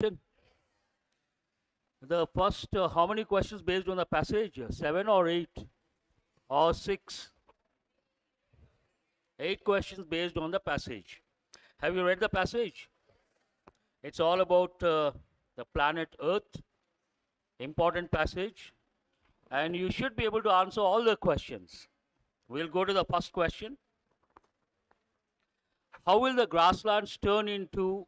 written? The first, how many questions based on the passage? 7 or 8 or 6? 8 questions based on the passage. Have you read the passage? It's all about the planet Earth, important passage, and you should be able to answer all the questions. We'll go to the first question. How will the grasslands turn into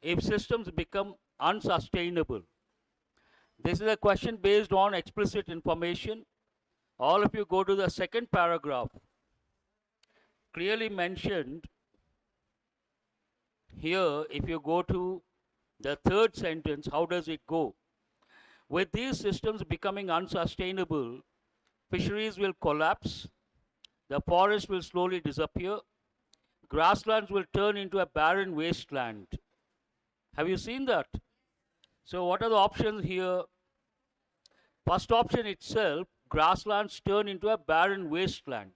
if systems become unsustainable? This is a question based on explicit information. All of you go to the second paragraph. Clearly mentioned here, if you go to the third sentence, how does it go? With these systems becoming unsustainable, fisheries will collapse, the forest will slowly disappear, grasslands will turn into a barren wasteland. Have you seen that? So what are the options here? First option itself, grasslands turn into a barren wasteland.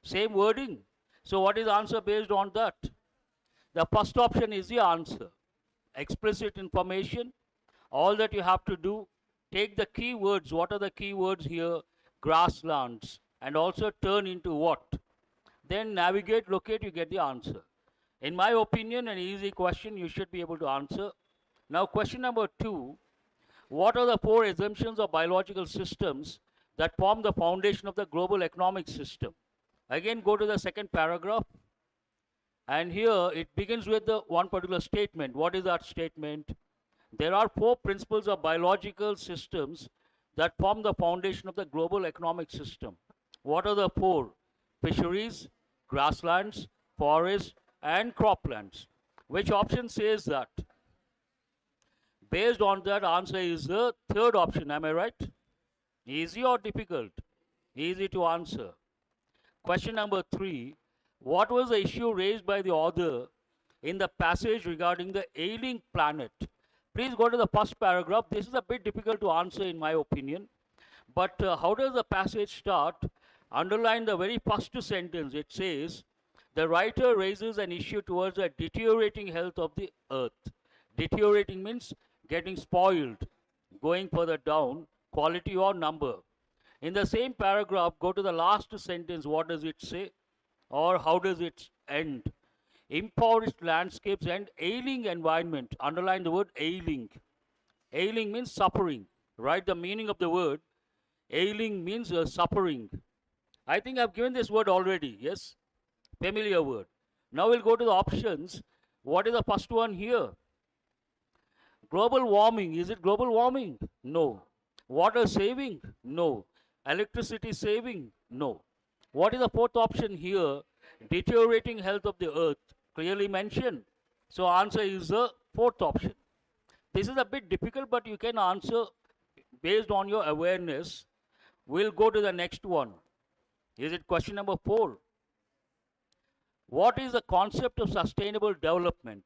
Same wording. So what is the answer based on that? The first option is the answer. Explicit information. All that you have to do, take the keywords. What are the keywords here? Grasslands. And also turn into what? Then navigate, locate, you get the answer. In my opinion, an easy question you should be able to answer. Now question number 2. What are the 4 assumptions of biological systems that form the foundation of the global economic system? Again, go to the second paragraph. And here it begins with the one particular statement. What is that statement? There are 4 principles of biological systems that form the foundation of the global economic system. What are the 4? Fisheries, grasslands, forests, and croplands. Which option says that? Based on that, answer is the third option. Am I right? Easy or difficult? Easy to answer. Question number 3. What was the issue raised by the author in the passage regarding the ailing planet? Please go to the first paragraph. This is a bit difficult to answer in my opinion. But how does the passage start? Underline the very first sentence. It says, the writer raises an issue towards the deteriorating health of the earth. Deteriorating means getting spoiled, going further down, quality or number. In the same paragraph, go to the last sentence. What does it say? Or how does it end? Impoverished landscapes and ailing environment. Underline the word ailing. Ailing means suffering. Write the meaning of the word. Ailing means suffering. I think I've given this word already. Yes? Familiar word. Now we'll go to the options. What is the first one here? Global warming. Is it global warming? No. Water saving? No. Electricity saving? No. What is the fourth option here? Deteriorating health of the earth. Clearly mentioned. So answer is the fourth option. This is a bit difficult, but you can answer based on your awareness. We'll go to the next one. Is it question number 4? What is the concept of sustainable development?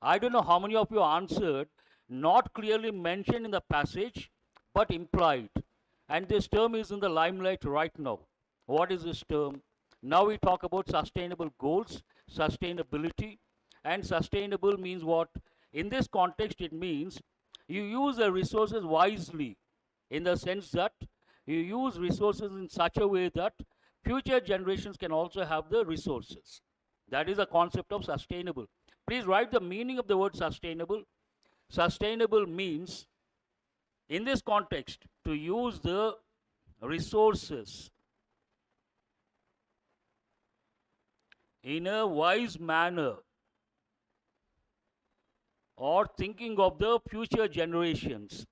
I don't know how many of you answered, not clearly mentioned in the passage, but implied. And this term is in the limelight right now. What is this term? Now we talk about sustainable goals, sustainability, and sustainable means what? In this context, it means you use the resources wisely, in the sense that you use resources in such a way that future generations can also have the resources. That is the concept of sustainable. Please write the meaning of the word sustainable. Sustainable means, in this context, to use the resources in a wise manner, or thinking of the future generations.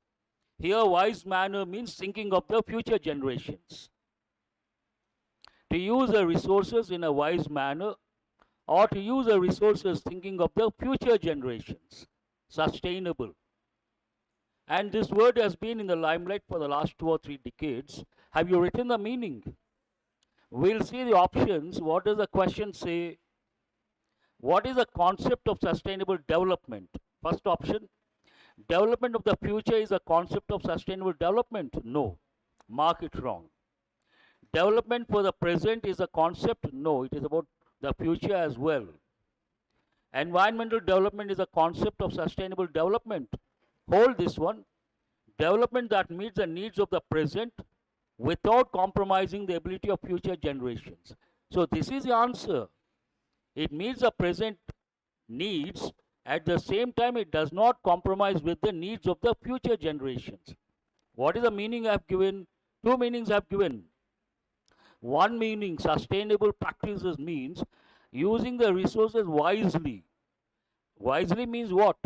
Here, wise manner means thinking of the future generations. To use the resources in a wise manner, or to use the resources thinking of the future generations. Sustainable. And this word has been in the limelight for the last 2 or 3 decades. Have you written the meaning? We'll see the options. What does the question say? What is the concept of sustainable development? First option, development of the future is a concept of sustainable development. No, mark it wrong. Development for the present is a concept. No, it is about the future as well. Environmental development is a concept of sustainable development. Hold this one. Development that meets the needs of the present without compromising the ability of future generations. So this is the answer. It meets the present needs, at the same time it does not compromise with the needs of the future generations. What is the meaning I have given? Two meanings I have given. One meaning, sustainable practices, means using the resources wisely. Wisely means what?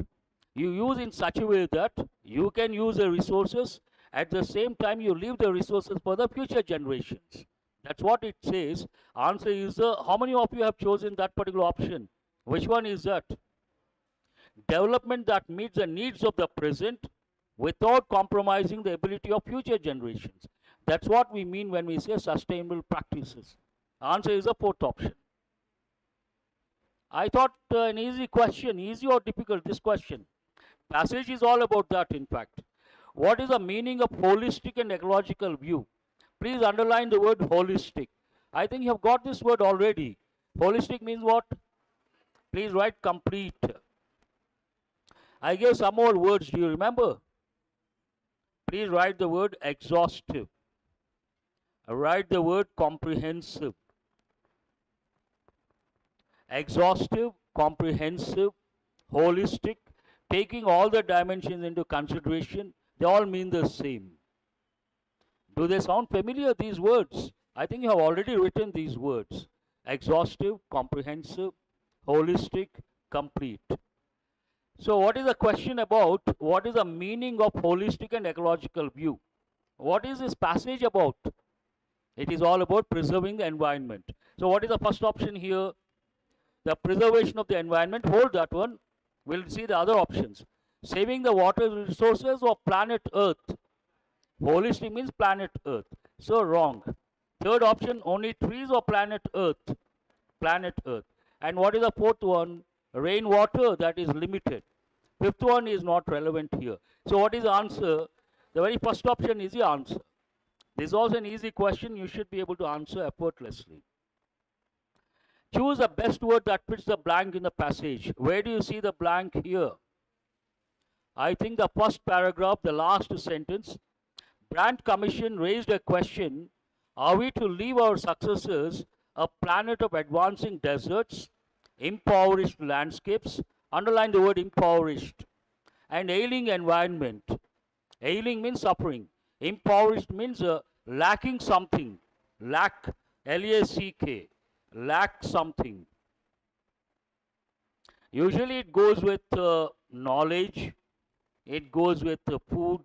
You use in such a way that you can use the resources, at the same time you leave the resources for the future generations. That's what it says. Answer is, how many of you have chosen that particular option? Which one is that? Development that meets the needs of the present without compromising the ability of future generations. That's what we mean when we say sustainable practices. Answer is the fourth option. I thought an easy question, easy or difficult, this question. Passage is all about that, in fact. What is the meaning of holistic and ecological view? Please underline the word holistic. I think you have got this word already. Holistic means what? Please write complete. I gave some more words, do you remember? Please write the word exhaustive. Write the word comprehensive. Exhaustive, comprehensive, holistic, taking all the dimensions into consideration, they all mean the same. Do they sound familiar, these words? I think you have already written these words. Exhaustive, comprehensive, holistic, complete. So what is the question about? What is the meaning of holistic and ecological view? What is this passage about? It is all about preserving the environment. So what is the first option here? The preservation of the environment. Hold that one. We'll see the other options. Saving the water resources or planet Earth? Holistic means planet Earth. So wrong. Third option, only trees or planet Earth? Planet Earth. And what is the fourth one? Rainwater, that is limited. Fifth one is not relevant here. So what is the answer? The very first option is the answer. This is also an easy question. You should be able to answer effortlessly. Choose the best word that fits the blank in the passage. Where do you see the blank here? I think the first paragraph, the last sentence. Brandt Commission raised a question: are we to leave our successors a planet of advancing deserts, impoverished landscapes, underline the word impoverished, and ailing environment? Ailing means suffering. Impoverished means lacking something. Lack, L-A-C-K, lack something. Usually it goes with knowledge, it goes with food.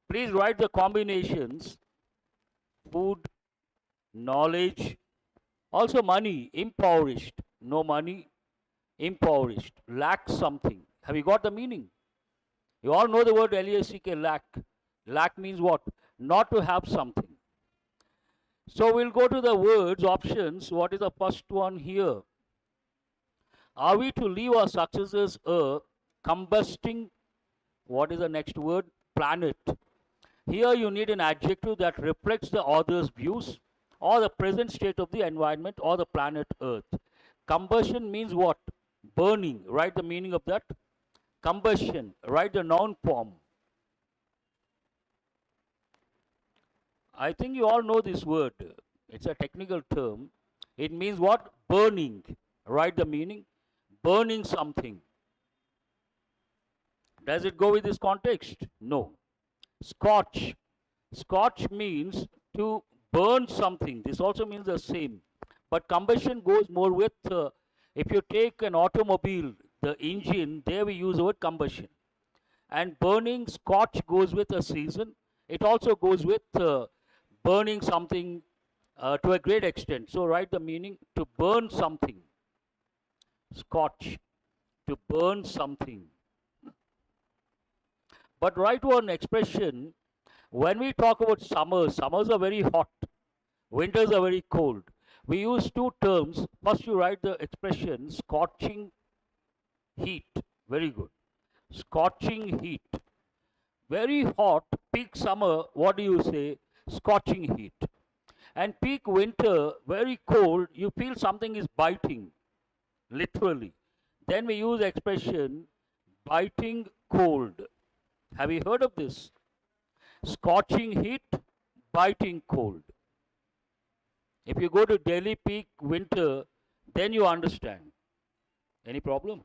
Please write the combinations: food, knowledge, also money. Impoverished, no money, impoverished, lack something. Have you got the meaning? You all know the word L-A-C-K, lack. Lack means what? Not to have something. So we'll go to the words, options. What is the first one here? Are we to leave our successors a combusting, what is the next word? Planet. Here you need an adjective that reflects the author's views or the present state of the environment or the planet Earth. Combustion means what? Burning. Write the meaning of that. Combustion. Write the noun form. I think you all know this word. It's a technical term. It means what? Burning. Write the meaning. Burning something. Does it go with this context? No. Scorch. Scorch means to burn something. This also means the same. But combustion goes more with, if you take an automobile, the engine, there we use the word combustion. And burning, scorch goes with a season. It also goes with burning something to a great extent. So write the meaning: to burn something. Scorch, to burn something. But write one expression. When we talk about summers, summers are very hot, winters are very cold. We use two terms. First you write the expression scorching heat. Very good. Scorching heat. Very hot, peak summer, what do you say? Scorching heat. And peak winter, very cold, you feel something is biting, literally. Then we use expression biting cold. Have you heard of this? Scorching heat, biting cold. If you go to Delhi peak winter, then you understand. Any problem?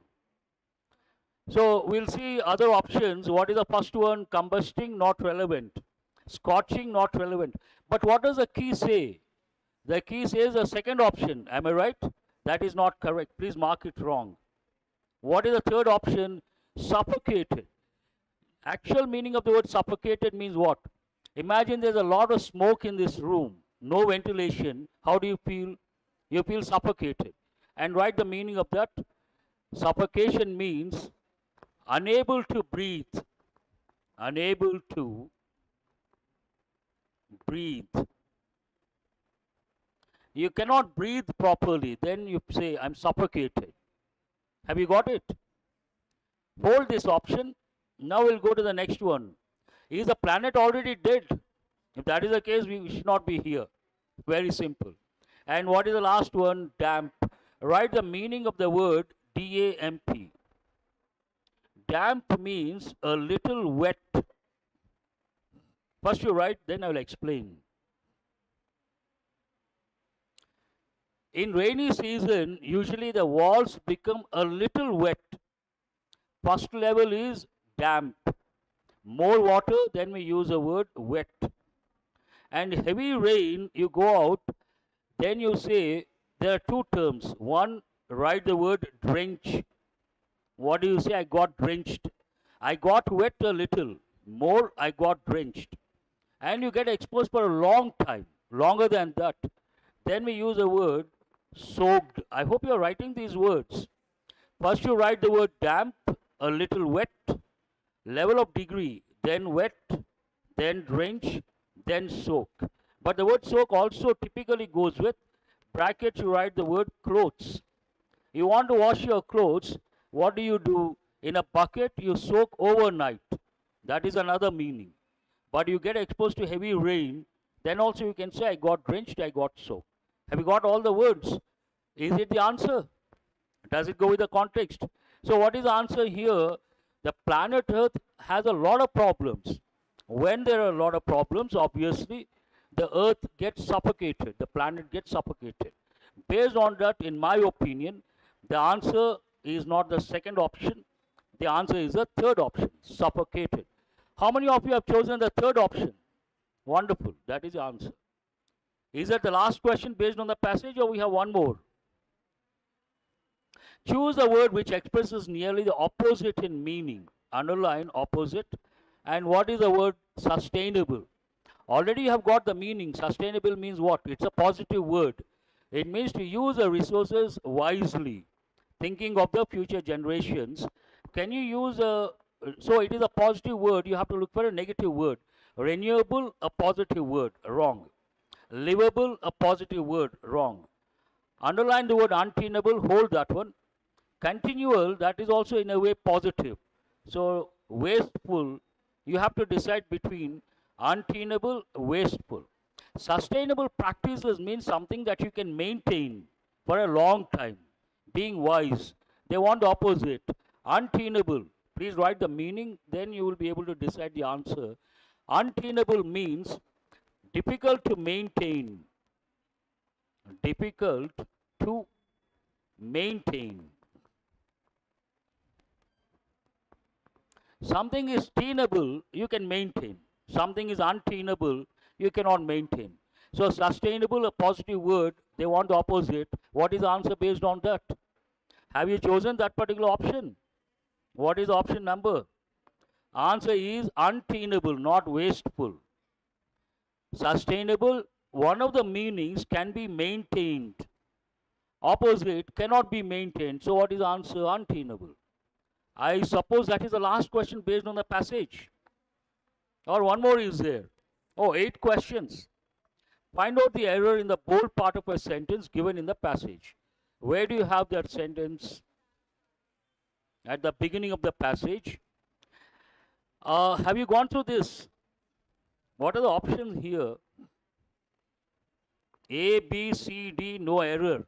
So we'll see other options. What is the first one? Combusting, not relevant. Scorching, not relevant. But what does the key say? The key says the second option. Am I right? That is not correct. Please mark it wrong. What is the third option? Suffocated. Actual meaning of the word suffocated means what? Imagine there's a lot of smoke in this room, no ventilation. How do you feel? You feel suffocated. And write the meaning of that. Suffocation means unable to breathe. Unable to breathe. You cannot breathe properly. Then you say, I'm suffocated. Have you got it? Hold this option. Now we'll go to the next one. Is the planet already dead? If that is the case, we should not be here. Very simple. And what is the last one? Damp. Write the meaning of the word D-A-M-P. Damp means a little wet. First you write, then I will explain. In rainy season, usually the walls become a little wet. First level is damp. More water, then we use the word wet. And heavy rain, you go out, then you say there are two terms. One, write the word drench. What do you say? I got drenched. I got wet a little. More, I got drenched. And you get exposed for a long time, longer than that. Then we use the word soaked. I hope you are writing these words. First you write the word damp, a little wet, level of degree, then wet, then drench, then soak. But the word soak also typically goes with brackets. You write the word clothes. You want to wash your clothes, what do? In a bucket, you soak overnight. That is another meaning. But you get exposed to heavy rain, then also you can say, I got drenched, I got soaked. Have you got all the words? Is it the answer? Does it go with the context? So what is the answer here? The planet Earth has a lot of problems. When there are a lot of problems, obviously, the Earth gets suffocated, the planet gets suffocated. Based on that, in my opinion, the answer is not the second option. The answer is the third option, suffocated. How many of you have chosen the third option? Wonderful, that is the answer. Is that the last question based on the passage, or we have one more? Choose a word which expresses nearly the opposite in meaning. Underline opposite. And what is the word sustainable? Already you have got the meaning. Sustainable means what? It's a positive word. It means to use the resources wisely, thinking of the future generations. Can you use a, so it is a positive word, you have to look for a negative word. Renewable, a positive word, wrong. Livable, a positive word, wrong. Underline the word untenable, hold that one. Continual, that is also in a way positive. So wasteful, you have to decide between untenable, wasteful. Sustainable practices means something that you can maintain for a long time. Being wise. They want the opposite. Untenable. Please write the meaning, then you will be able to decide the answer. Untenable means difficult to maintain. Difficult to maintain. Something is tenable, you can maintain. Something is untenable, you cannot maintain. So sustainable, a positive word, they want the opposite. What is the answer based on that? Have you chosen that particular option? What is the option number? Answer is untenable, not wasteful. Sustainable, one of the meanings can be maintained. Opposite cannot be maintained. So what is the answer? Untenable. I suppose that is the last question based on the passage. Or one more is there. Oh, 8 questions. Find out the error in the bold part of a sentence given in the passage. Where do you have that sentence? At the beginning of the passage. Have you gone through this? What are the options here? A, B, C, D, no error.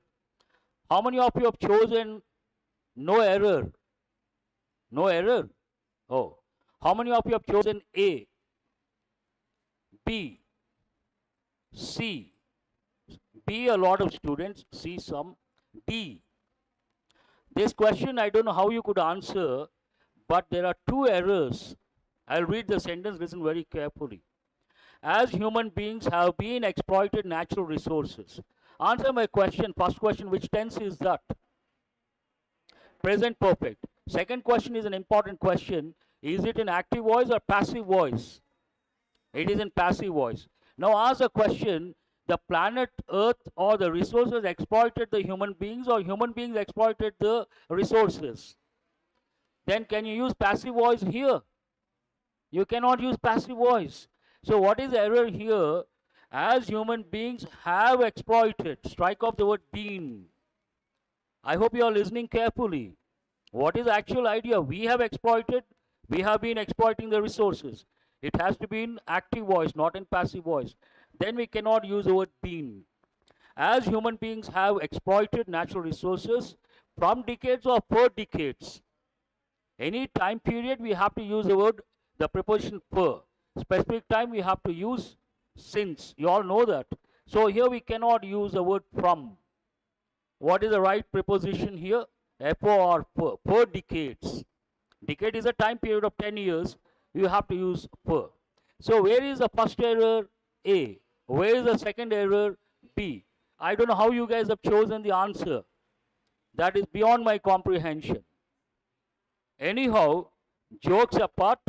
How many of you have chosen No error. No error. Oh. How many of you have chosen A, B, C? B, a lot of students. C, some. D. This question, I don't know how you could answer, but there are two errors. I'll read the sentence, listen very carefully. As human beings have been exploited natural resources. Answer my question. First question, which tense is that? Present perfect. Second question is an important question. Is it in active voice or passive voice? It is in passive voice. Now ask a question. The planet Earth or the resources exploited the human beings, or human beings exploited the resources? Then can you use passive voice here? You cannot use passive voice. So what is the error here? As human beings have exploited. Strike off the word been. I hope you are listening carefully. What is the actual idea? We have exploited. We have been exploiting the resources. It has to be in active voice, not in passive voice. Then we cannot use the word been. As human beings have exploited natural resources from decades or per decades. Any time period we have to use the word, the preposition per. Specific time we have to use since. You all know that. So here we cannot use the word from. What is the right preposition here? For or per decades. Decade is a time period of 10 years. You have to use per. So where is the first error? A. Where is the second error? B. I don't know how you guys have chosen the answer. That is beyond my comprehension. Anyhow, jokes apart,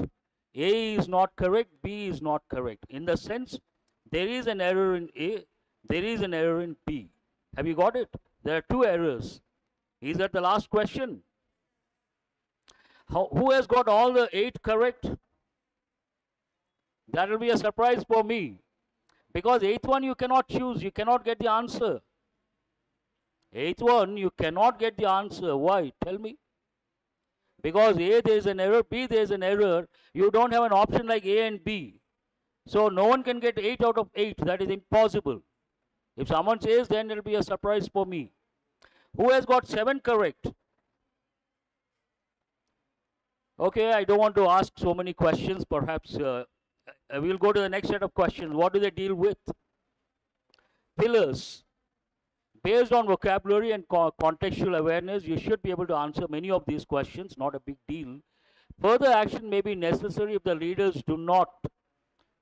A is not correct, B is not correct. In the sense, there is an error in A, there is an error in B. Have you got it? There are two errors. Is that the last question? Who has got all the 8 correct? That will be a surprise for me. Because 8th one you cannot choose, you cannot get the answer. 8th one you cannot get the answer. Why? Tell me. Because A there is an error, B there is an error. You don't have an option like A and B. So no one can get 8 out of 8. That is impossible. If someone says, then it will be a surprise for me. Who has got 7 correct? Okay, I don't want to ask so many questions. Perhaps we'll go to the next set of questions. What do they deal with? Pillars. Based on vocabulary and contextual awareness, you should be able to answer many of these questions. Not a big deal. Further action may be necessary if the leaders do not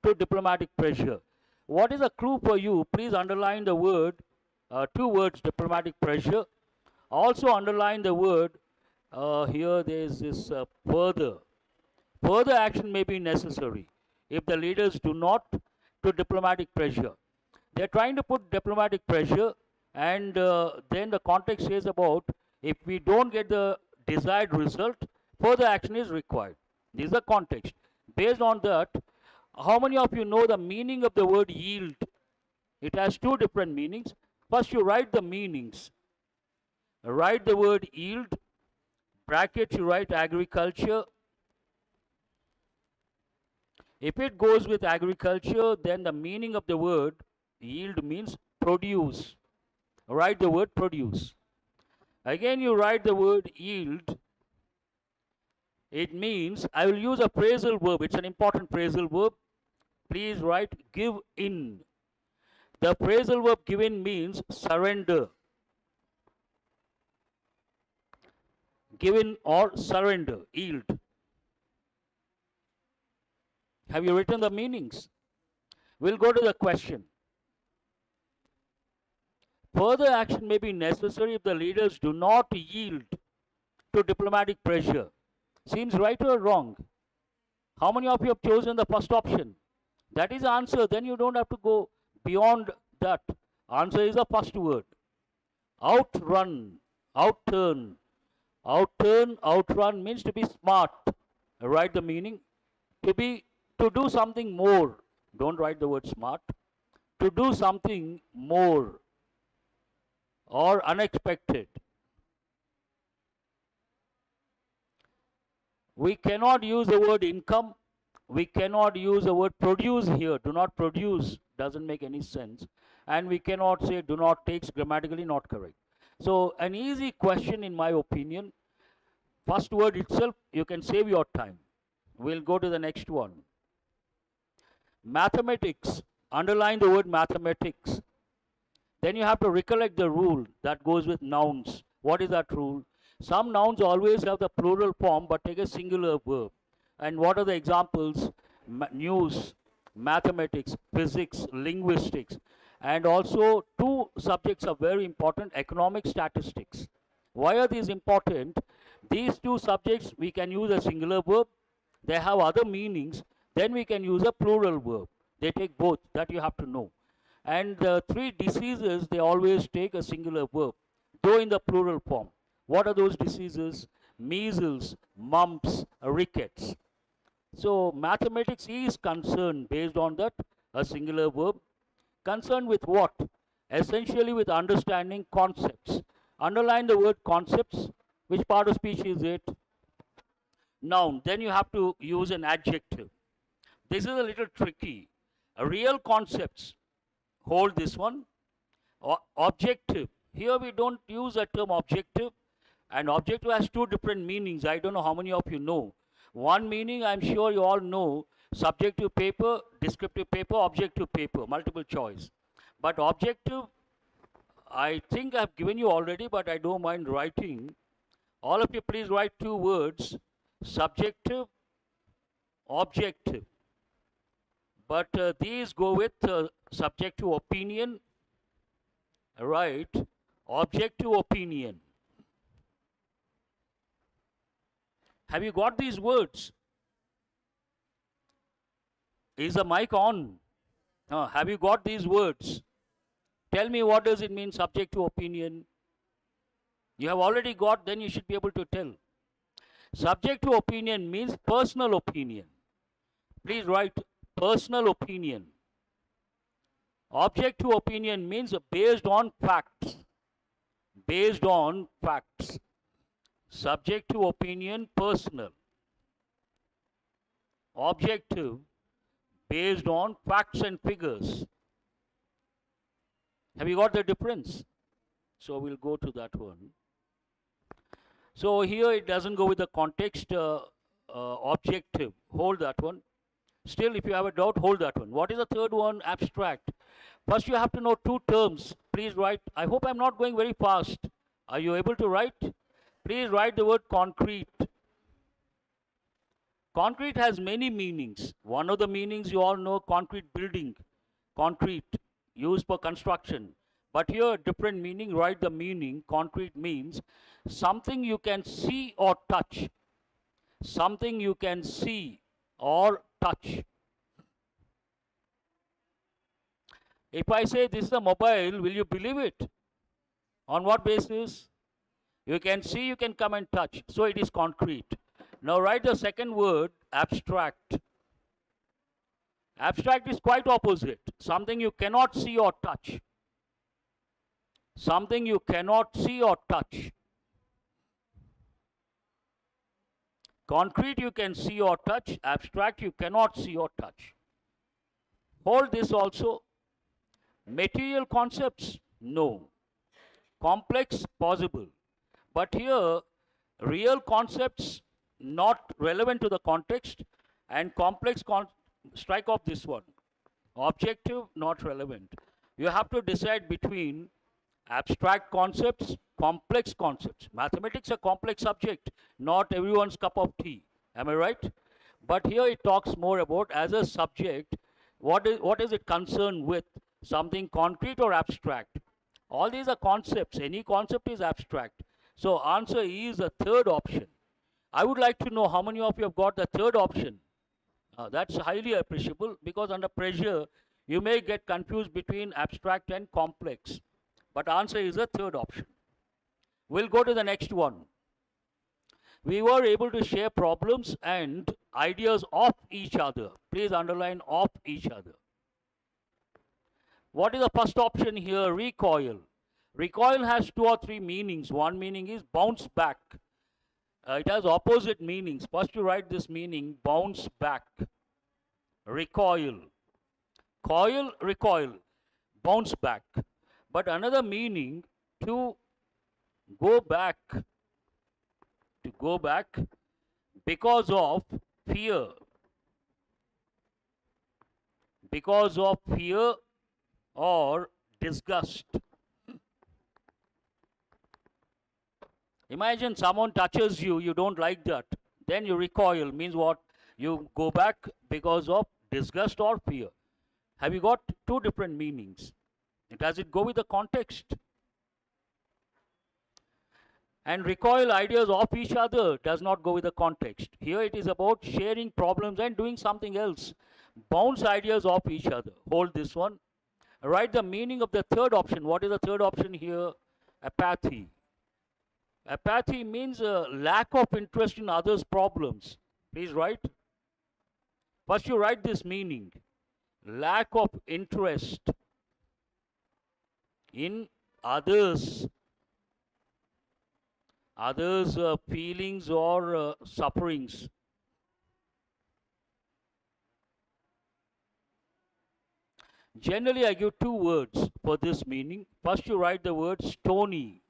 to diplomatic pressure. What is a clue for you? Please underline the word, 2 words, diplomatic pressure. Also underline the word, here there is this further. Further action may be necessary if the leaders do not to diplomatic pressure. They are trying to put diplomatic pressure, and then the context says about if we don't get the desired result, further action is required. This is the context. Based on that, how many of you know the meaning of the word yield? It has 2 different meanings. First you write the meanings. Write the word yield, bracket you write agriculture. If it goes with agriculture, then the meaning of the word yield means produce. Write the word produce. Again you write the word yield. It means, I will use a phrasal verb. It's an important phrasal verb. Please write give in. The phrasal verb give in means surrender. Give in or surrender, yield. Have you written the meanings? We'll go to the question. Further action may be necessary if the leaders do not yield to diplomatic pressure. Seems right or wrong? How many of you have chosen the first option? That is the answer. Then you don't have to go beyond that. Answer is the first word. Outrun, outturn. Outturn, outrun means to be smart. Write the meaning. To do something more. Don't write the word smart. To do something more or unexpected. We cannot use the word income. We cannot use the word produce here. Do not produce. Doesn't make any sense. And we cannot say do not takes, grammatically not correct. So an easy question in my opinion. first word itself, you can save your time. We'll go to the next one. Mathematics. Underline the word mathematics. Then you have to recollect the rule that goes with nouns. What is that rule? Some nouns always have the plural form but take a singular verb. And what are the examples? News, mathematics, physics, linguistics. And also two subjects are very important, economic statistics. Why are these important? These two subjects we can use a singular verb. They have other meanings. Then we can use a plural verb. They take both, that you have to know. And the three diseases, they always take a singular verb, though in the plural form. What are those diseases? Measles, mumps, rickets. So mathematics is concerned based on that, a singular verb. Concerned with what? Essentially with understanding concepts. Underline the word concepts. Which part of speech is it? Noun. Then you have to use an adjective. This is a little tricky. Real concepts. Hold this one. Objective. Here we don't use the term objective. And objective has two different meanings. I don't know how many of you know. One meaning, I'm sure you all know, subjective paper, descriptive paper, objective paper, multiple choice. But objective, I think I've given you already, but I don't mind writing. All of you please write two words, subjective, objective. But these go with subjective opinion, right? Objective opinion. Have you got these words? Is the mic on? Have you got these words? Tell me, what does it mean, subjective opinion? You have already got, then you should be able to tell. Subjective opinion means personal opinion. Please write personal opinion. Objective opinion means based on facts. Based on facts. Subjective opinion, personal. Objective, based on facts and figures. Have you got the difference? So we'll go to that one. So here it doesn't go with the context, objective. Hold that one. Still, if you have a doubt, hold that one. What is the third one? Abstract. First, you have to know two terms. Please write. I hope I'm not going very fast. Are you able to write? Please write the word concrete. Concrete has many meanings. One of the meanings you all know, concrete building. Concrete, used for construction. But here, different meaning. Write the meaning. Concrete means something you can see or touch. Something you can see or touch. If I say this is a mobile, will you believe it? On what basis? You can see, you can come and touch. So it is concrete. Now write the second word, abstract. Abstract is quite opposite. Something you cannot see or touch. Something you cannot see or touch. Concrete you can see or touch. Abstract you cannot see or touch. Hold this also. Material concepts? No. Complex? Possible. But here, real concepts not relevant to the context, and complex strike off this one. Objective not relevant. You have to decide between abstract concepts, complex concepts. Mathematics is a complex subject, not everyone's cup of tea. Am I right? But here it talks more about as a subject, what is it concerned with? Something concrete or abstract? All these are concepts. Any concept is abstract. So answer is the third option. I would like to know how many of you have got the third option. That's highly appreciable, because under pressure, you may get confused between abstract and complex. But answer is the third option. We'll go to the next one. We were able to share problems and ideas of each other. Please underline of each other. What is the first option here? Recoil. Recoil has two or three meanings. One meaning is bounce back. It has opposite meanings. First you write this meaning, bounce back. Recoil. Coil, recoil. Bounce back. But another meaning, to go back. To go back because of fear. Because of fear or disgust. Imagine someone touches you, you don't like that. Then you recoil, means what? You go back because of disgust or fear. Have you got two different meanings? Does it go with the context? And recoil ideas of each other does not go with the context. Here it is about sharing problems and doing something else. Bounce ideas of each other. Hold this one. Write the meaning of the third option. What is the third option here? Apathy. Apathy means a lack of interest in others' problems. Please write. First you write this meaning. Lack of interest in others' feelings or sufferings. Generally, I give two words for this meaning. First, you write the word stony.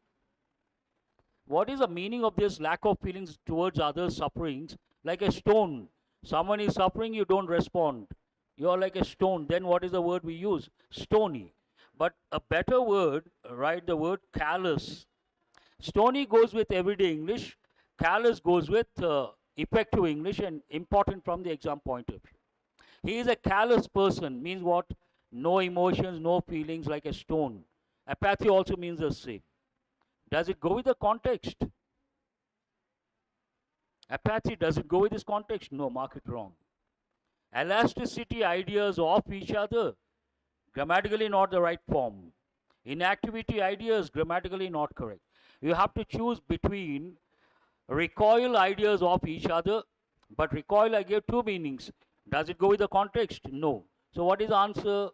What is the meaning of this lack of feelings towards others' sufferings? Like a stone. Someone is suffering, you don't respond. You are like a stone. Then what is the word we use? Stony. But a better word, write the word callous. Stony goes with everyday English. Callous goes with effective English and important from the exam point of view. He is a callous person, means what? No emotions, no feelings, like a stone. Apathy also means the same. Does it go with the context? Apathy, does it go with this context? No, mark it wrong. Elasticity ideas of each other, grammatically not the right form. Inactivity ideas, grammatically not correct. You have to choose between recoil ideas of each other, but recoil I gave two meanings. Does it go with the context? No. So what is the answer?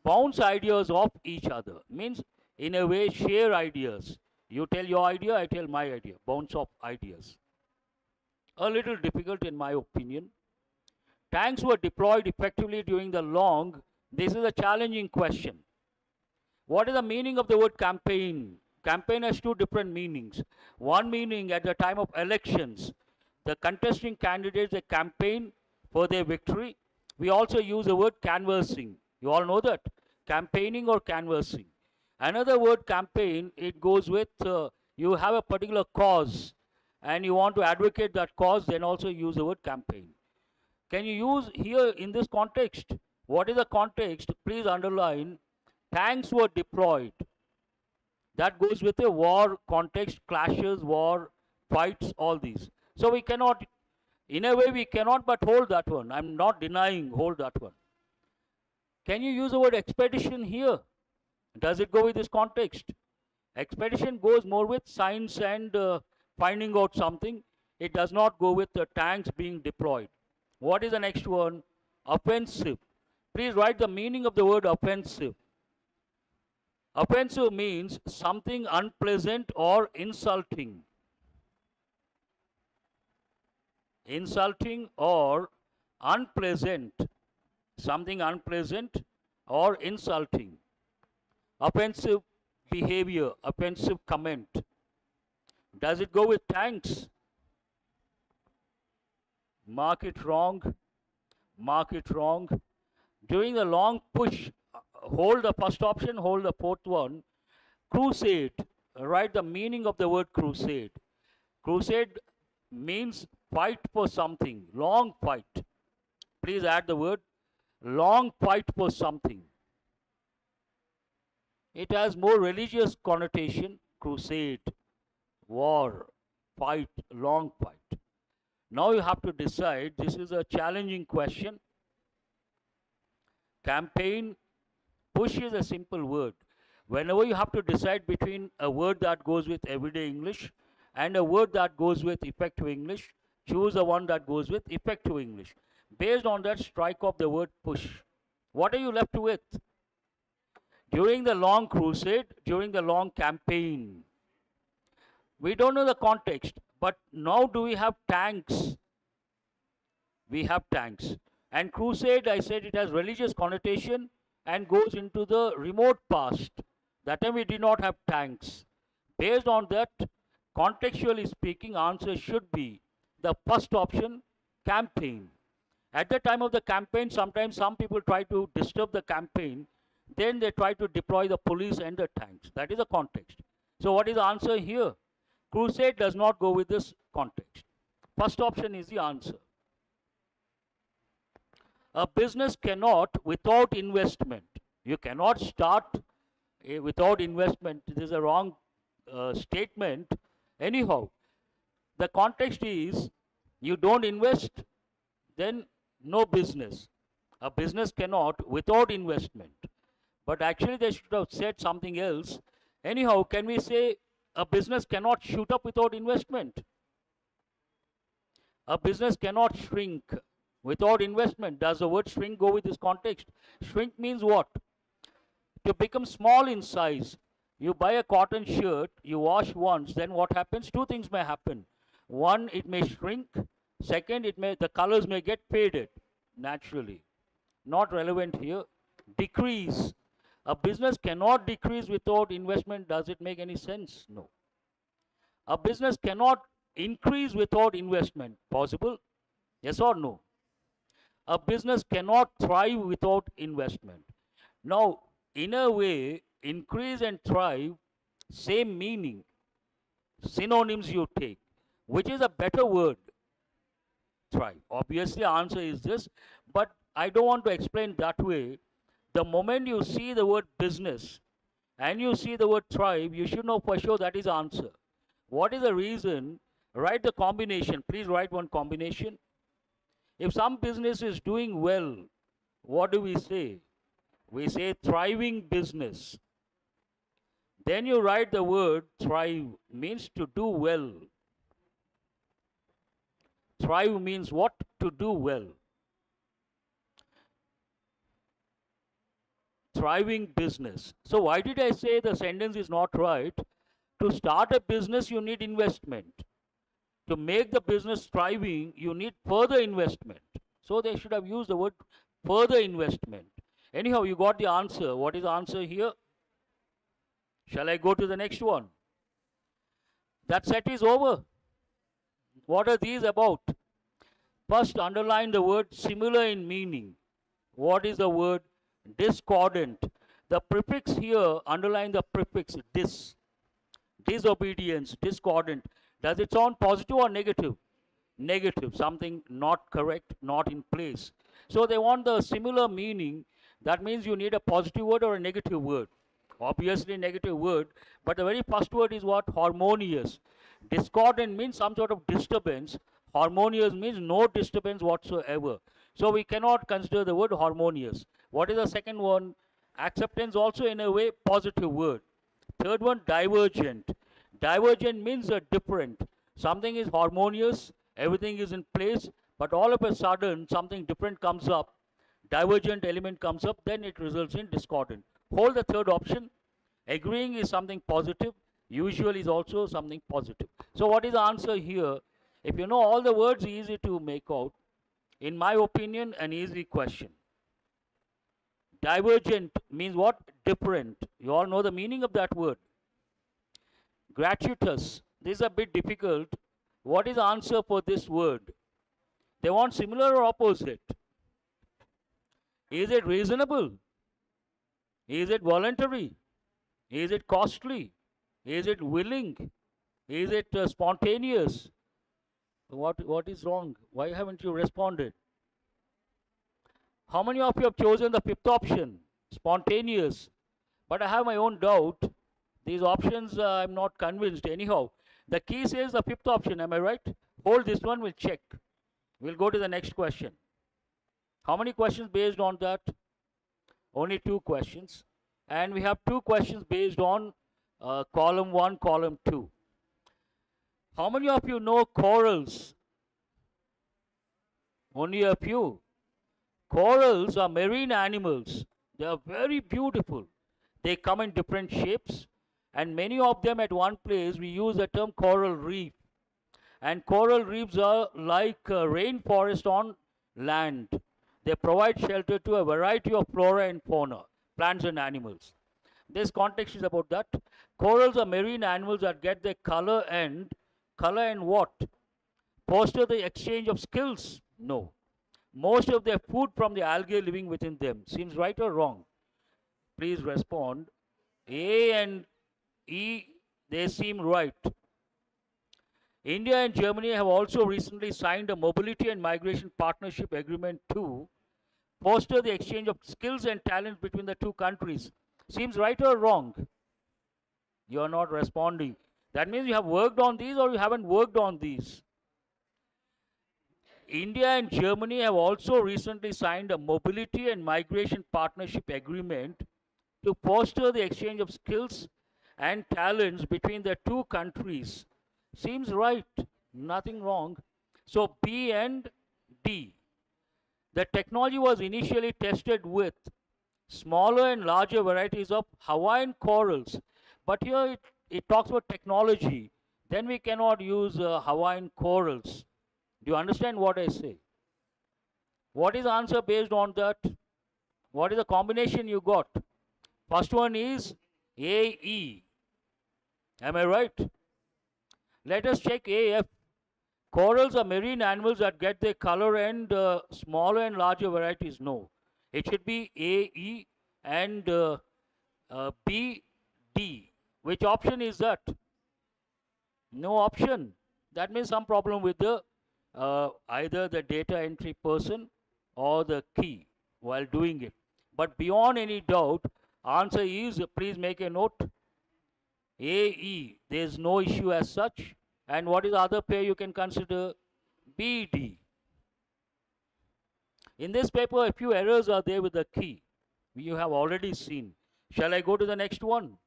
Bounce ideas of each other. Means in a way share ideas. You tell your idea, I tell my idea. Bounce of ideas. A little difficult in my opinion. Tanks were deployed effectively during the long. This is a challenging question. What is the meaning of the word campaign? Campaign has two different meanings. One meaning at the time of elections, the contesting candidates, they campaign for their victory. We also use the word canvassing. You all know that. Campaigning or canvassing. Another word campaign, it goes with you have a particular cause and you want to advocate that cause, then also use the word campaign. Can you use here in this context? What is the context? Please underline. Tanks were deployed. That goes with a war context, clashes, war, fights, all these. So we cannot, in a way we cannot but hold that one. I'm not denying, hold that one. Can you use the word expedition here? Does it go with this context? Expedition goes more with science and finding out something. It does not go with the tanks being deployed. What is the next one? Offensive. Please write the meaning of the word offensive. Offensive means something unpleasant or insulting. Insulting or unpleasant. Something unpleasant or insulting. Offensive behavior, offensive comment. Does it go with tanks? Mark it wrong. Mark it wrong. During the long push, hold the first option, hold the fourth one. Crusade. Write the meaning of the word crusade. Crusade means fight for something, long fight. Please add the word long fight for something. It has more religious connotation. Crusade, war, fight, long fight. Now you have to decide. This is a challenging question. Campaign, push is a simple word. Whenever you have to decide between a word that goes with everyday English and a word that goes with effective English, choose the one that goes with effective English. Based on that, strike off the word push. What are you left with? During the long crusade, during the long campaign. We don't know the context, but now do we have tanks? We have tanks. And crusade, I said it has religious connotation and goes into the remote past. That time we did not have tanks. Based on that, Contextually speaking, answer should be the first option, campaign. At the time of the campaign, sometimes some people try to disturb the campaign, then they try to deploy the police and the tanks. That is the context. So what is the answer here? Crusade does not go with this context. First option is the answer. A business cannot without investment. You cannot start without investment. This is a wrong statement. Anyhow, the context is you don't invest, then no business. A business cannot without investment. But actually they should have said something else. Anyhow, can we say a business cannot shoot up without investment? A business cannot shrink without investment. Does the word shrink go with this context? Shrink means what? To become small in size. You buy a cotton shirt, you wash once, then what happens? Two things may happen. One, it may shrink. Second, the colors may get faded naturally. Not relevant here. Decrease. A business cannot decrease without investment. Does it make any sense? No. A business cannot increase without investment. Possible? Yes or no? A business cannot thrive without investment. Now, in a way, increase and thrive, same meaning. Synonyms you take. Which is a better word? Thrive. Obviously, answer is this, but I don't want to explain that way. The moment you see the word business and you see the word thrive, you should know for sure that is answer. What is the reason? Write the combination. Please write one combination. If some business is doing well, what do we say? We say thriving business. Then you write the word thrive, means to do well. Thrive means what? To do well. Thriving business. So why did I say the sentence is not right? To start a business, you need investment. To make the business thriving, you need further investment. So they should have used the word further investment. Anyhow, you got the answer. What is the answer here? Shall I go to the next one? That set is over. What are these about? First, underline the word similar in meaning. What is the word? Discordant. The prefix here, underline the prefix dis. Disobedience, discordant. Does it sound positive or negative? Negative. Something not correct, not in place. So they want the similar meaning. That means you need a positive word or a negative word. Obviously negative word, but the very first word is what? Harmonious. Discordant means some sort of disturbance. Harmonious means no disturbance whatsoever. So we cannot consider the word harmonious. What is the second one? Acceptance, also in a way positive word. Third one, divergent. Divergent means different. Something is harmonious, everything is in place, but all of a sudden something different comes up. Divergent element comes up, then it results in discordant. Hold the third option. Agreeing is something positive. Usual is also something positive. So what is the answer here? If you know all the words, easy to make out. In my opinion, an easy question. Divergent means what? Different. You all know the meaning of that word. Gratuitous. This is a bit difficult. What is the answer for this word? They want similar or opposite? Is it reasonable? Is it voluntary? Is it costly? Is it willing? Is it spontaneous? What is wrong? Why haven't you responded? How many of you have chosen the fifth option? Spontaneous. But I have my own doubt. These options I'm not convinced. Anyhow, the key says the fifth option. Am I right? Hold this one, we'll check. We'll go to the next question. How many questions based on that? Only 2 questions. And we have 2 questions based on column 1, column 2. How many of you know corals? Only a few. Corals are marine animals. They are very beautiful. They come in different shapes, and many of them at one place we use the term coral reef. And coral reefs are like a rainforest on land. They provide shelter to a variety of flora and fauna, plants and animals. This context is about that. Corals are marine animals that get their color and what? Foster the exchange of skills? No. Most of their food from the algae living within them. Seems right or wrong? Please respond. A and E, they seem right. India and Germany have also recently signed a mobility and migration partnership agreement to foster the exchange of skills and talents between the two countries. Seems right or wrong? You are not responding. That means you have worked on these or you haven't worked on these. India and Germany have also recently signed a mobility and migration partnership agreement to foster the exchange of skills and talents between the two countries. Seems right, nothing wrong. So B and D. The technology was initially tested with smaller and larger varieties of Hawaiian corals. But here it talks about technology. Then we cannot use Hawaiian corals. Do you understand what I say? What is the answer based on that? What is the combination you got? First one is AE. Am I right? Let us check AF. Corals are marine animals that get their color and smaller and larger varieties. No. It should be AE and BD. Which option is that? No option. That means some problem with the either the data entry person or the key while doing it. But beyond any doubt, answer is, please make a note, AE. There is no issue as such. And what is the other pair you can consider? BD. In this paper, a few errors are there with the key. You have already seen. Shall I go to the next one?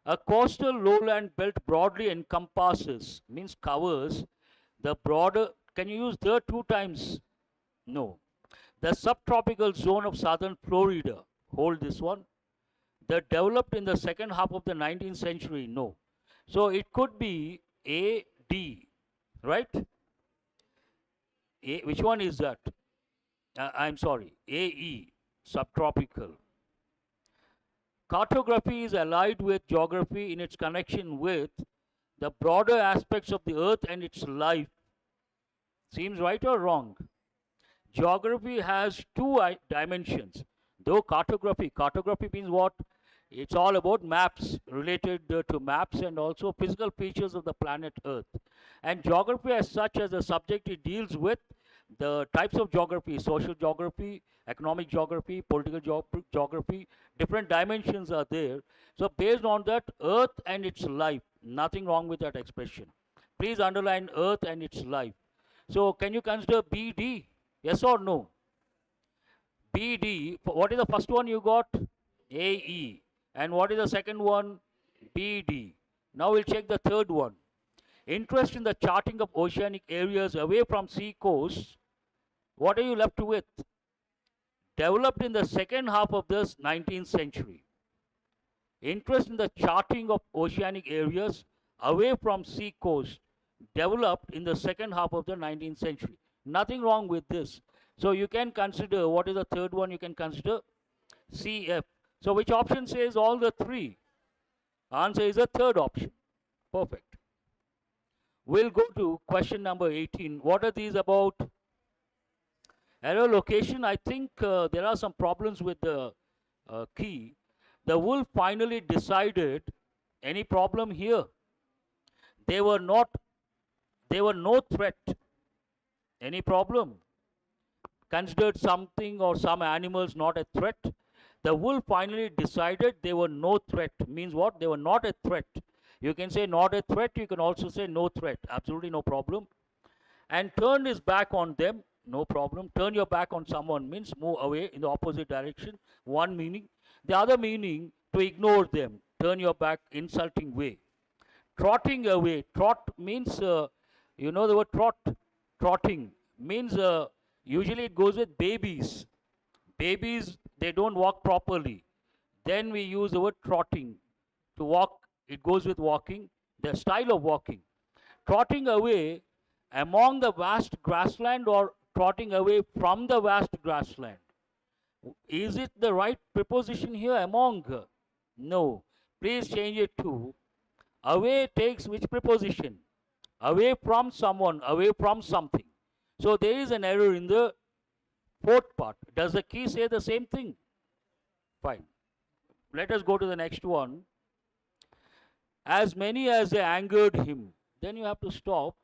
A coastal lowland belt broadly encompasses, means covers, the broader, can you use the 2 times? No. The subtropical zone of southern Florida, hold this one. The developed in the second half of the 19th century, no. So it could be AD, right? Which one is that? I'm sorry, AE, subtropical. Cartography is allied with geography in its connection with the broader aspects of the earth and its life. Seems right or wrong? Geography has 2 dimensions. Though cartography means what? It's all about maps, related to maps and also physical features of the planet Earth. And geography as such as a subject, it deals with the types of geography, social geography, economic geography, political geography, different dimensions are there. So based on that, Earth and its life, nothing wrong with that expression. Please underline Earth and its life. So can you consider BD? Yes or no? BD, what is the first one you got? AE. And what is the second one? BD. Now we'll check the third one. Interest in the charting of oceanic areas away from sea coasts. What are you left with? Developed in the second half of the 19th century. Interest in the charting of oceanic areas away from sea coasts developed in the second half of the 19th century. Nothing wrong with this. So you can consider, what is the third one? You can consider CF. So which option says all the 3? Answer is the third option. Perfect. We'll go to question number 18. What are these about? Error location. I think there are some problems with the key. The wolf finally decided. Any problem here? They were no threat. Any problem? Considered something or some animals not a threat. The wolf finally decided they were no threat. Means what? They were not a threat. You can say not a threat. You can also say no threat. Absolutely no problem. And turned his back on them. No problem. Turn your back on someone means move away in the opposite direction. One meaning. The other meaning, to ignore them. Turn your back, insulting way. Trotting away. Trot means, you know the word trot. Trotting means usually it goes with babies. Babies, they don't walk properly. Then we use the word trotting. To walk, it goes with walking, the style of walking. Trotting away among the vast grassland or trotting away from the vast grassland. Is it the right preposition here, among? No. Please change it to away takes which preposition? Away from someone, away from something. So there is an error in the fourth part. Does the key say the same thing? Fine. Let us go to the next one. As many as they angered him. Then you have to stop.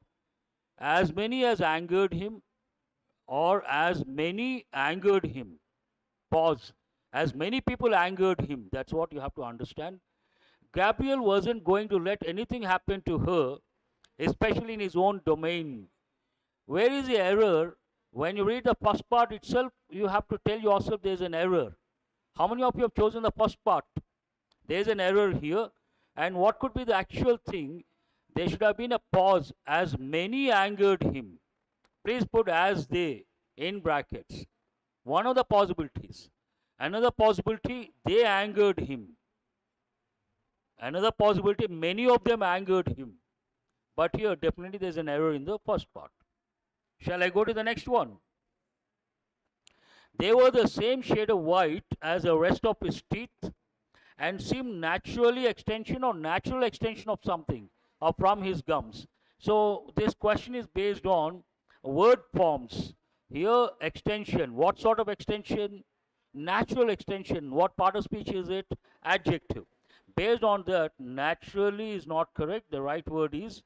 As many as angered him, or as many angered him. Pause. As many people angered him. That's what you have to understand. Gabriel wasn't going to let anything happen to her, especially in his own domain. Where is the error? When you read the first part itself, you have to tell yourself there is an error. How many of you have chosen the first part? There is an error here. And what could be the actual thing? There should have been a pause. As many angered him. Please put as they in brackets. One of the possibilities. Another possibility, they angered him. Another possibility, many of them angered him. But here, definitely there is an error in the first part. Shall I go to the next one? They were the same shade of white as the rest of his teeth and seemed naturally extension or natural extension of something or from his gums. So this question is based on word forms. Here, extension. What sort of extension? Natural extension. What part of speech is it? Adjective. Based on that, naturally is not correct. The right word is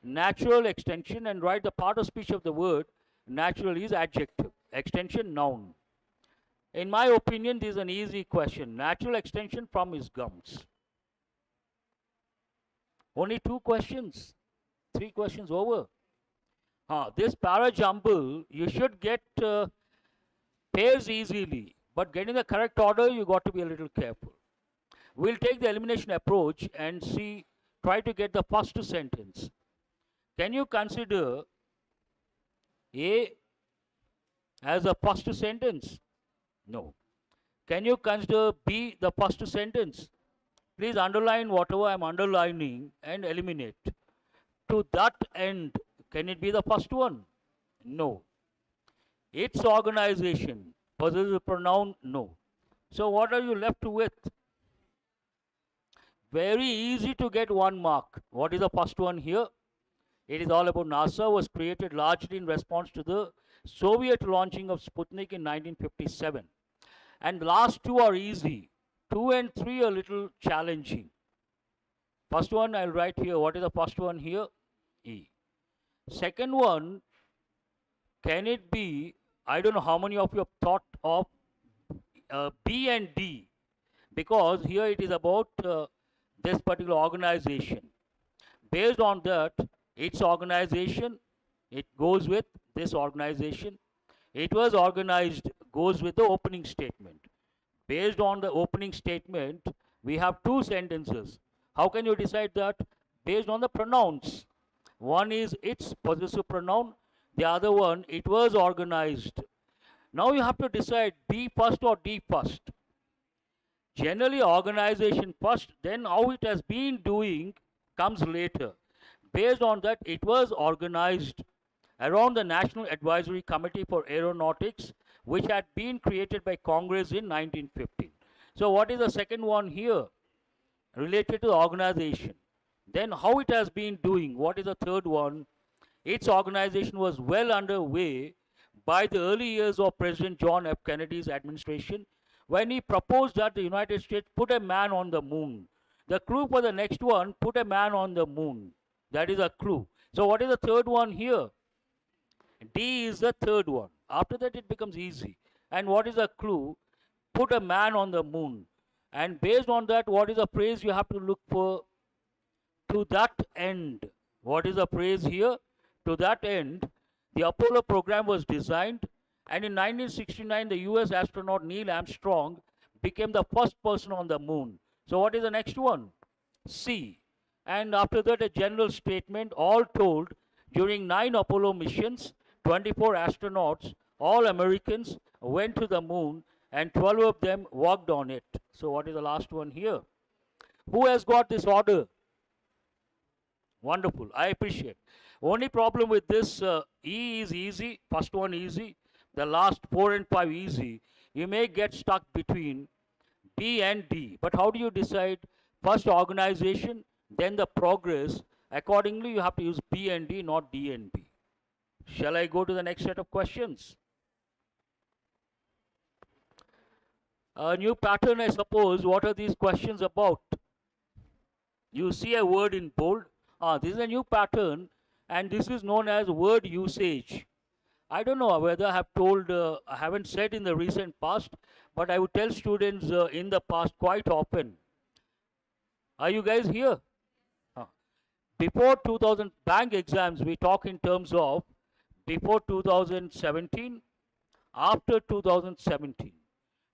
natural extension, and write the part of speech of the word natural is adjective. Extension, noun. In my opinion, this is an easy question. Natural extension from his gums. Only 2 questions. 3 questions over. This para jumble, you should get pairs easily. But getting the correct order, you got to be a little careful. We'll take the elimination approach and see, try to get the first sentence. Can you consider A as the first sentence? No. Can you consider B the first sentence? Please underline whatever I am underlining and eliminate. To that end, can it be the first one? No. Its organization, possessive pronoun? No. So what are you left with? Very easy to get 1 mark. What is the first one here? It is all about NASA was created largely in response to the Soviet launching of Sputnik in 1957. And the last 2 are easy. 2 and 3 are a little challenging. First one I'll write here. What is the first one here? E. Second one, can it be, I don't know how many of you have thought of B and D, because here it is about this particular organization. Based on that, its organization, it goes with this organization. It was organized, goes with the opening statement. Based on the opening statement, we have 2 sentences. How can you decide that? Based on the pronouns. One is its possessive pronoun, the other one, it was organized. Now you have to decide B first or D first. Generally, organization first, then how it has been doing comes later. Based on that, it was organized around the National Advisory Committee for Aeronautics, which had been created by Congress in 1915. So what is the second one here? Related to the organization. Then how it has been doing. What is the third one? Its organization was well underway by the early years of President John F. Kennedy's administration, when he proposed that the United States put a man on the moon. The clue for the next one, put a man on the moon. That is a clue. So what is the third one here? D is the third one. After that it becomes easy. And what is the clue? Put a man on the moon. And based on that, what is the phrase you have to look for? To that end. What is the phrase here? To that end, the Apollo program was designed, and in 1969 the US astronaut Neil Armstrong became the first person on the moon. So what is the next one? C. And after that, a general statement. All told, during 9 Apollo missions, 24 astronauts, all Americans, went to the moon, and 12 of them walked on it. So what is the last one here? Who has got this order? Wonderful. I appreciate. Only problem with this, E is easy. First one easy. The last 4 and 5 easy. you may get stuck between B and D. But how do you decide? First organization, then the progress. Accordingly, you have to use B and D, not D and B. Shall I go to the next set of questions? A new pattern, I suppose. What are these questions about? You see a word in bold. This is a new pattern, and this is known as word usage. I don't know whether I have told, I haven't said in the recent past, but I would tell students in the past quite often. Are you guys here? Before 2000 bank exams, we talk in terms of before 2017, after 2017.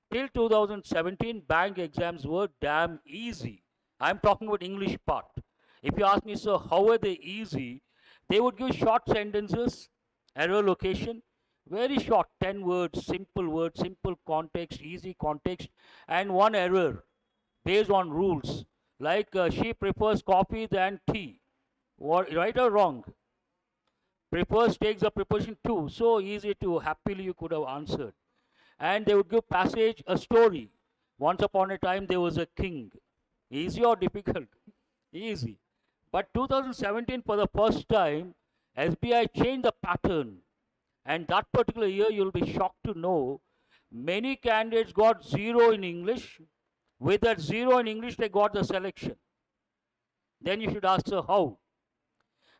Till 2017, bank exams were damn easy. I'm talking about English part. If you ask me, sir, how were they easy? They would give short sentences, error location, very short, 10 words, simple context, easy context, and one error based on rules. Like she prefers coffee than tea. Right or wrong? Prefers takes the preposition to. So easy to happily you could have answered. And they would give passage a story. Once upon a time there was a king. Easy or difficult? Easy. But 2017 for the first time, SBI changed the pattern. And that particular year you'll be shocked to know many candidates got 0 in English. With that 0 in English they got the selection. Then you should ask, sir, how?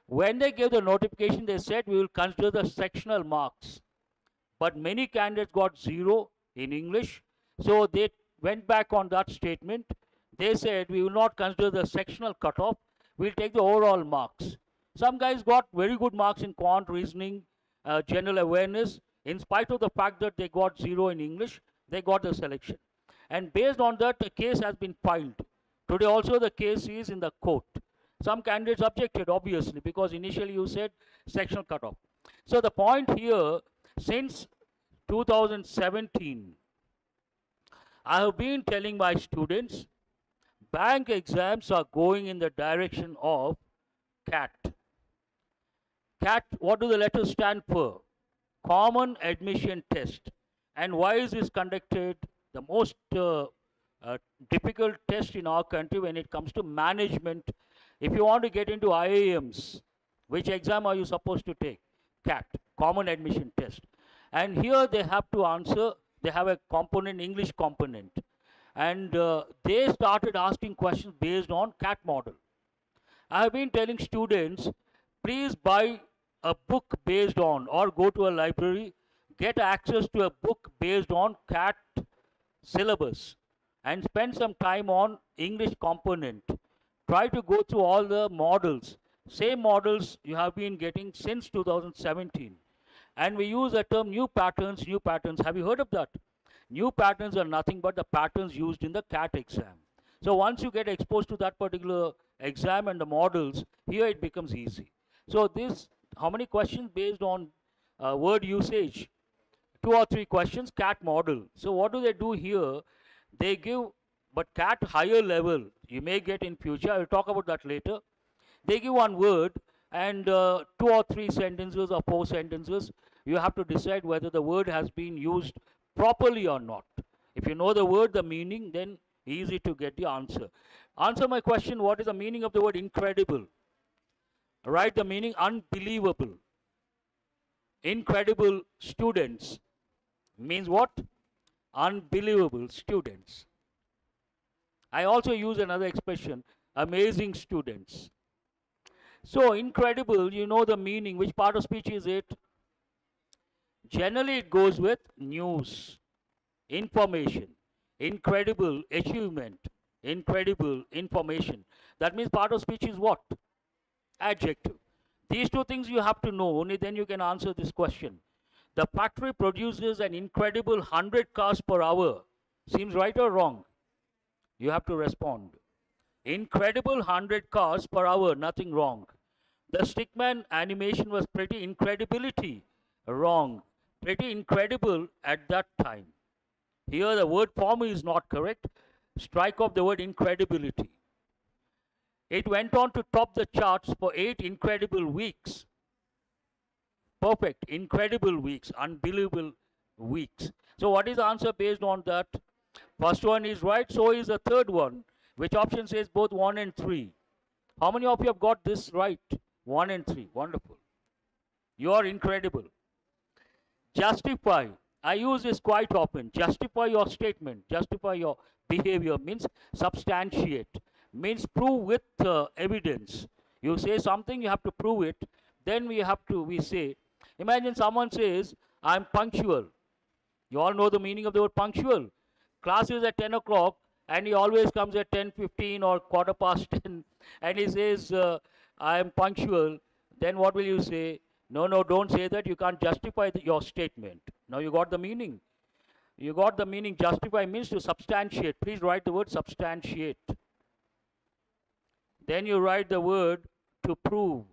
When they gave the notification, they said we will consider the sectional marks. But many candidates got 0 in English. So they went back on that statement. They said we will not consider the sectional cutoff. We'll take the overall marks. Some guys got very good marks in quant, reasoning, general awareness. In spite of the fact that they got 0 in English, they got the selection. And based on that, a case has been filed. Today also the case is in the court. Some candidates objected, obviously, because initially you said sectional cutoff. So the point here, since 2017, I have been telling my students, bank exams are going in the direction of CAT. CAT, what do the letters stand for? Common Admission Test. And why is this conducted? The most difficult test in our country when it comes to management. If you want to get into IIMs, which exam are you supposed to take? CAT, Common Admission Test. And here they have to answer, they have a component, English component. And they started asking questions based on CAT model. I have been telling students, please buy a book based on, or go to a library, get access to a book based on CAT syllabus, and spend some time on English component. Try to go through all the models. Same models you have been getting since 2017. And we use the term new patterns, new patterns. Have you heard of that? New patterns are nothing but the patterns used in the CAT exam. So once you get exposed to that particular exam and the models, here it becomes easy. So this, how many questions based on word usage? 2 or 3 questions, CAT model. So what do they do here? They give, but CAT higher level, you may get in future, I will talk about that later. They give one word and 2 or 3 sentences or 4 sentences. You have to decide whether the word has been used properly or not. If you know the word, the meaning, then easy to get the answer. Answer my question, what is the meaning of the word incredible? Write the meaning unbelievable. Incredible students means what? Unbelievable students. I also use another expression, amazing students. So incredible, you know the meaning. Which part of speech is it? Generally it goes with news, information, incredible achievement, incredible information. That means part of speech is what? Adjective. These 2 things you have to know, only then you can answer this question. The factory produces an incredible 100 cars per hour. Seems right or wrong? You have to respond. Incredible 100 cars per hour, nothing wrong. The stickman animation was pretty incredibility, wrong. Pretty incredible at that time. Here the word form is not correct. Strike off the word incredibility. It went on to top the charts for 8 incredible weeks. Perfect, incredible weeks, unbelievable weeks. So what is the answer based on that? First one is right, so is the third one. Which option says both 1 and 3? How many of you have got this right? 1 and 3. Wonderful. You are incredible. Justify. I use this quite often. Justify your statement. Justify your behavior means substantiate. Means prove with evidence. You say something, you have to prove it. Then we say, imagine someone says, I'm punctual. You all know the meaning of the word punctual. Class is at 10 o'clock and he always comes at 10:15 or quarter past 10 and he says, I am punctual. Then what will you say? No, don't say that. You can't justify your statement. Now you got the meaning. You got the meaning. Justify means to substantiate. Please write the word substantiate. Then you write the word to prove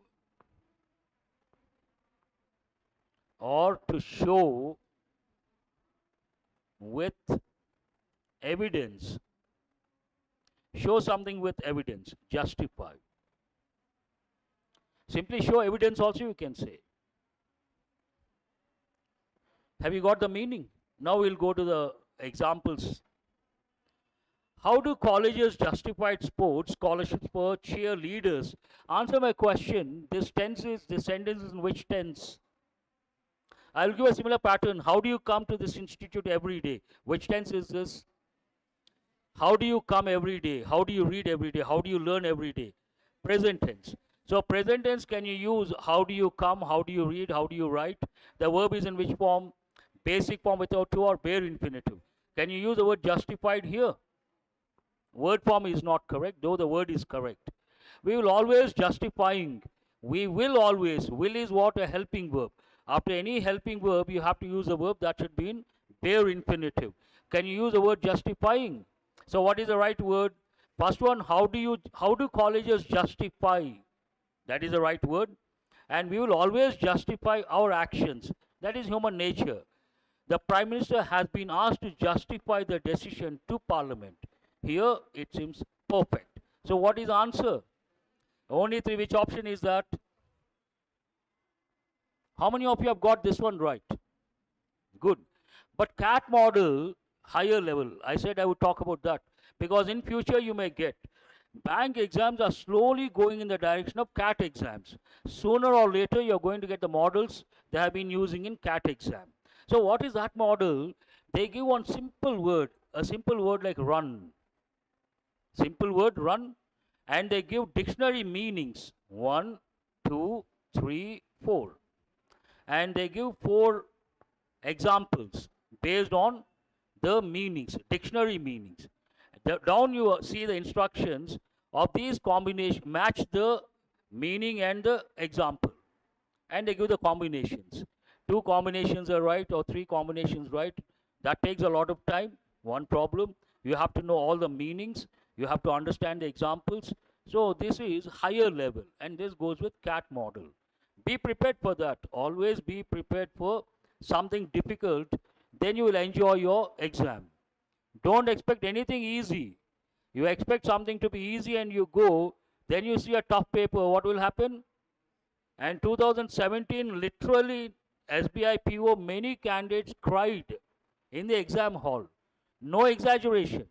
or to show with evidence. Show something with evidence. Justify. Simply show evidence also you can say. Have you got the meaning? Now we'll go to the examples. How do colleges justify sports scholarships for cheerleaders? Answer my question. This sentence is in which tense? I'll give a similar pattern. How do you come to this institute every day? Which tense is this? How do you come every day? How do you read every day? How do you learn every day? Present tense. So present tense can you use how do you come, how do you read, how do you write? The verb is in which form? Basic form without to or bare infinitive. Can you use the word justified here? Word form is not correct, though the word is correct. We will always justifying. We will always. Will is what? A helping verb. After any helping verb, you have to use a verb that should be in bare infinitive. Can you use the word justifying? So what is the right word? First one, how do colleges justify? That is the right word. And we will always justify our actions. That is human nature. The Prime Minister has been asked to justify the decision to Parliament. Here it seems perfect. So what is the answer? Only 3. Which option is that? How many of you have got this one right? Good. But CAT model, higher level, I said I would talk about that. Because in future you may get. Bank exams are slowly going in the direction of CAT exams. Sooner or later you are going to get the models they have been using in CAT exam. So what is that model? They give one simple word, a simple word like run. Simple word run. And they give dictionary meanings. 1, 2, 3, 4. And they give 4 examples based on the meanings, dictionary meanings. Down you see the instructions of these combinations, match the meaning and the example. And they give the combinations. 2 combinations are right or 3 combinations right. That takes a lot of time. One problem. You have to know all the meanings. You have to understand the examples. So this is higher level and this goes with CAT model. Be prepared for that. Always be prepared for something difficult. Then you will enjoy your exam. Don't expect anything easy. You expect something to be easy and you go, then you see a tough paper. What will happen? And 2017, literally, SBI PO, many candidates cried in the exam hall. No exaggeration.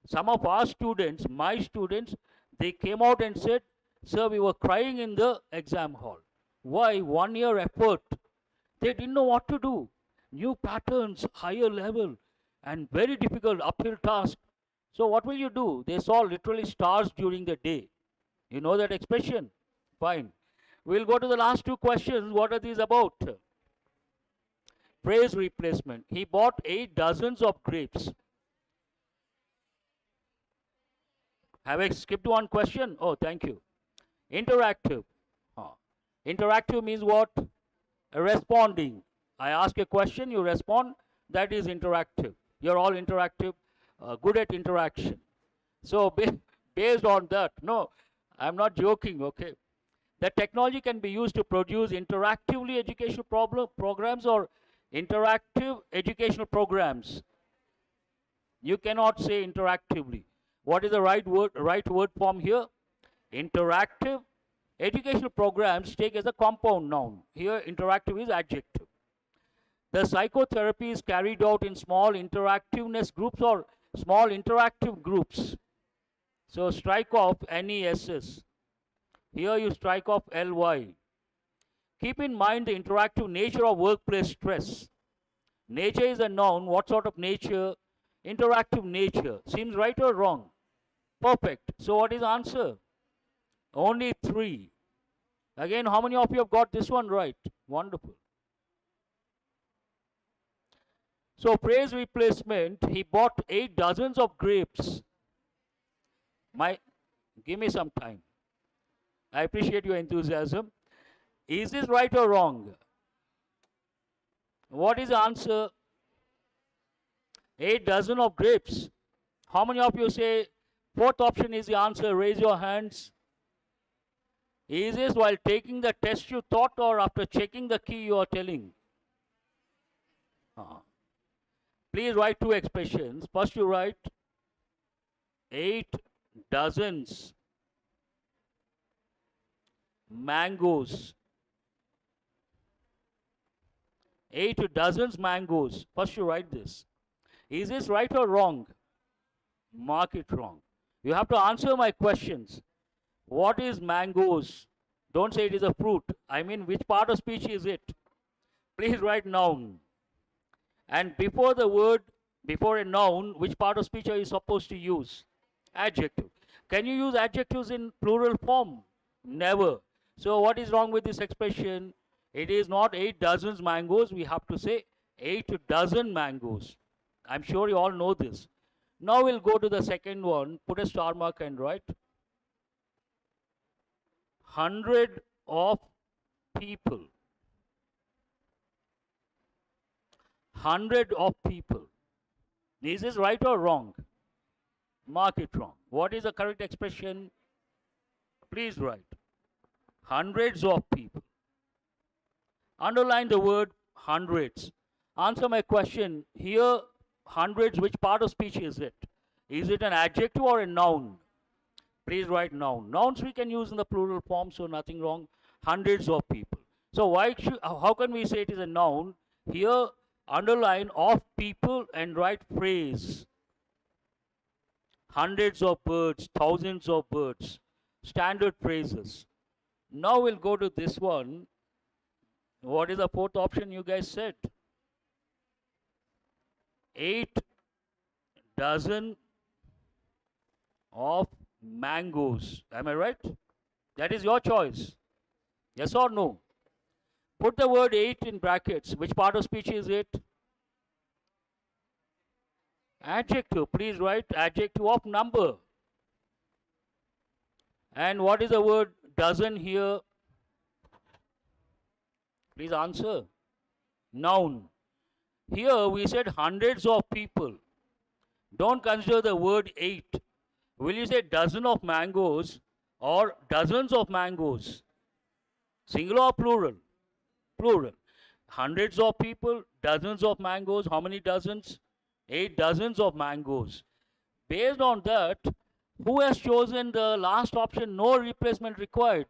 Some of our students, my students, they came out and said, sir, we were crying in the exam hall. Why? 1 year effort. They didn't know what to do. New patterns, higher level, and very difficult uphill task. So what will you do? They saw literally stars during the day. You know that expression? Fine. We'll go to the last 2 questions. What are these about? Phrase replacement. He bought 8 dozens of grapes. Have I skipped one question? Oh, thank you. Interactive. Interactive means what? Responding. I ask a question, you respond. That is interactive. You're all interactive, good at interaction. So based on that, no, I'm not joking, okay. The technology can be used to produce interactively educational programs or interactive educational programs. You cannot say interactively. What is the right word form here? Interactive educational programs take as a compound noun. Here interactive is adjective. The psychotherapy is carried out in small interactiveness groups or small interactive groups. So strike off NESS. Here you strike off LY. Keep in mind the interactive nature of workplace stress. Nature is a noun. What sort of nature? Interactive nature. Seems right or wrong? Perfect. So what is the answer? Only 3. Again, how many of you have got this one right? Wonderful. So phrase replacement, he bought 8 dozens of grapes. Give me some time. I appreciate your enthusiasm. Is this right or wrong? What is the answer? 8 dozen of grapes. How many of you say fourth option is the answer? Raise your hands. Is this while taking the test you thought or after checking the key you are telling? Please write 2 expressions. First you write 8 dozens mangoes. 8 dozens mangoes. First you write this. Is this right or wrong? Mark it wrong. You have to answer my questions. What is mangoes? Don't say it is a fruit. I mean, which part of speech is it? Please write noun. And before the word, before a noun, which part of speech are you supposed to use? Adjective. Can you use adjectives in plural form? Never. So what is wrong with this expression? It is not 8 dozens mangoes. We have to say 8 dozen mangoes. I'm sure you all know this. Now we'll go to the second one. Put a star mark and write 100 of people. 100 of people. Is this right or wrong? Mark it wrong. What is the correct expression? Please write. Hundreds of people. Underline the word hundreds. Answer my question. Here, hundreds, which part of speech is it? Is it an adjective or a noun? Please write noun. Nouns we can use in the plural form, so nothing wrong. Hundreds of people. So how can we say it is a noun? Here, underline of people and write phrase. Hundreds of birds, thousands of birds. Standard phrases. Now we'll go to this one. What is the fourth option you guys said? 8 dozen of mangoes. Am I right? That is your choice. Yes or no? Put the word 8 in brackets. Which part of speech is it? Adjective. Please write adjective of number. And what is the word dozen here? Please answer. Noun. Here we said hundreds of people. Don't consider the word 8. Will you say dozen of mangoes or dozens of mangoes? Singular or plural? Plural. Hundreds of people, dozens of mangoes. How many dozens? 8 dozens of mangoes. Based on that, who has chosen the last option, no replacement required?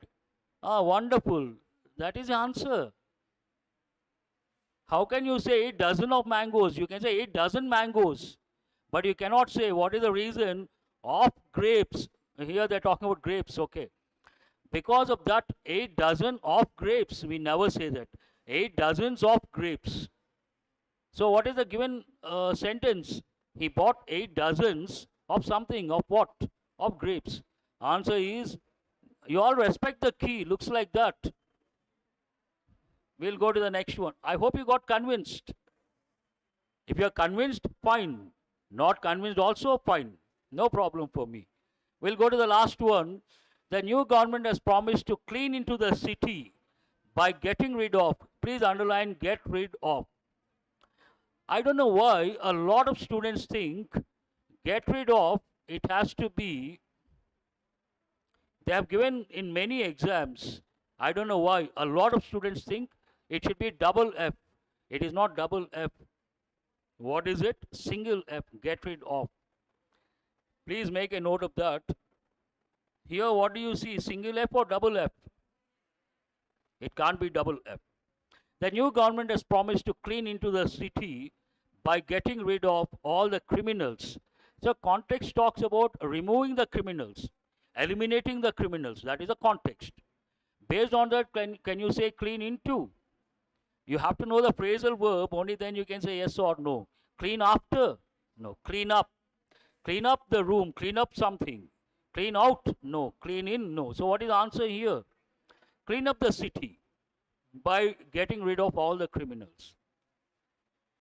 Wonderful. That is the answer. How can you say 8 dozen of mangoes? You can say 8 dozen mangoes. But you cannot say what is the reason of grapes. Here they're talking about grapes, okay. Because of that 8 dozen of grapes, we never say that. 8 dozens of grapes. So what is the given sentence? He bought 8 dozens of something, of what? Of grapes. Answer is, you all respect the key, looks like that. We'll go to the next one. I hope you got convinced. If you are convinced, fine. Not convinced also, fine. No problem for me. We'll go to the last one. The new government has promised to clean into the city by getting rid of. Please underline get rid of. I don't know why a lot of students think get rid of, it has to be, they have given in many exams. I don't know why a lot of students think it should be double F. It is not double F. What is it? Single F, get rid of. Please make a note of that. Here what do you see, single F or double F? It can't be double F. The new government has promised to clean into the city by getting rid of all the criminals. So context talks about removing the criminals, eliminating the criminals. That is the context. Based on that, can you say clean into? You have to know the phrasal verb, only then you can say yes or no. Clean after? No. Clean up. Clean up the room, clean up something. Clean out? No. Clean in? No. So what is the answer here? Clean up the city by getting rid of all the criminals.